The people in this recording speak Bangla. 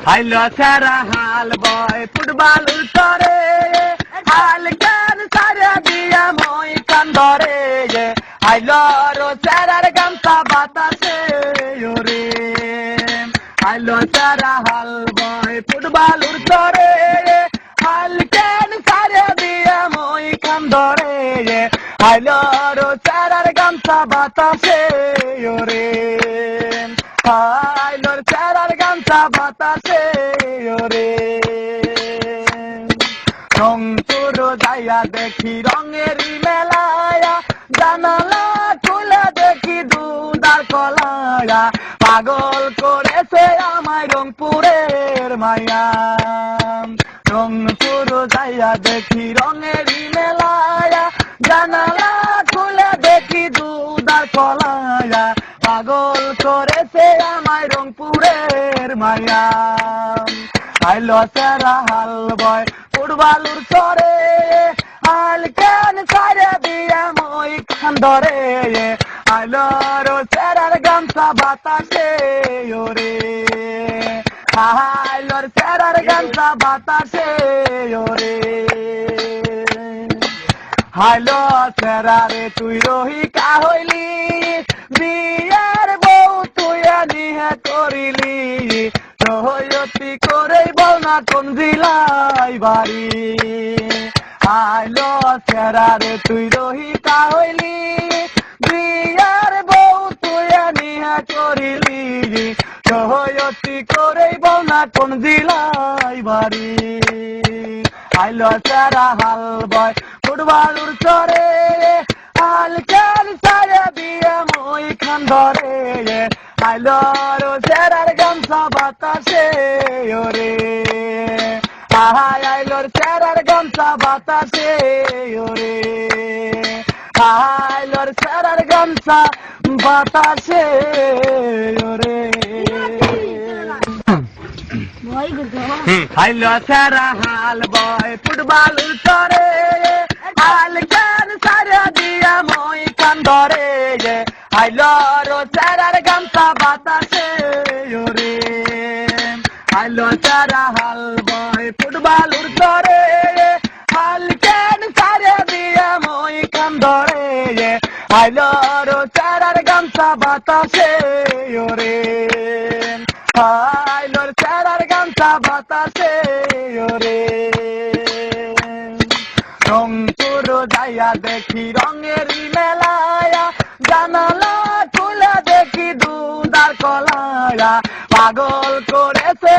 হাইলো সারা হাল বয় ফুটবল উত্তরে হাল কান সারা দিয়া মই কান্দরে হাইলো রো সারার গামছা বাতাসে ওরে হাইলো সারা হাল বয় ফুটবল উত্তরে হাল কান সারা দিয়া মই কান্দরে হাইলো রো সারার গামছা বাতাসে ওরে হাইলোর চারার গামছা বাতাসে ওরে রংপুর যাইয়া দেখি রঙেরই মেলায়া জানালা খুলে দেখি দুধার কলায়া পাগল করেছে আমায় রংপুরের মায়া রংপুর যাইয়া দেখি রঙেরই মেলায়া জানালা খুলে দেখি দুধার কলায়া পাগল করেছে আমায় রংপুরের মায়া আইলো সারা হাল বয় ফুটবলুর সরে হাল কেন সারে দিয়ে মই খান্দরে আইলো রো সারার গামছা বাতাসে ওরে আইলোর সারার গামছা বাতাসে ওরে হাইলো সারারে তুই রহিকা হইলি বিয়ার বউ তুই নিহে করিলি সহয়তি করে বল না কোন জিলাই বাড়ি আইলো সেরারে তুই রহিকা হইলি বিয়ার বউ তুই নিহে করিলি সহয়তি করে বল না কোন জিলাই বাড়ি আইলো সেরা হাল বয় ফুটবলুর চরে হাল খেল সারে দিয়ে মই খান্দরে আইলো রো সেরার গামছা বাতাসে ওরে আহাই আইলোর সেরার গামছা বাতাসে ওরে আইলোর সেরার গামছা বাতাসে ওরে হাইলো সারা হাল বয় ফুটবল উত্তরে হাল কেন সারা দিয়া মই কান্দরে হাইলো রো সারার গামছা বাতাসে ওরে হাইলো সারা হাল বয় ফুটবল উত্তরে হাল কেন সারা দিয়া মই কান্দরে হাইলো রো সারার গামছা বাতাসে ওরে হাইলোর সারার গামছা বাতাসে ওরে রংপুর যাইয়া দেখি রঙেরই মেলায়া জানালা খুলে দেখি দুধার কলায়া পাগল করেছে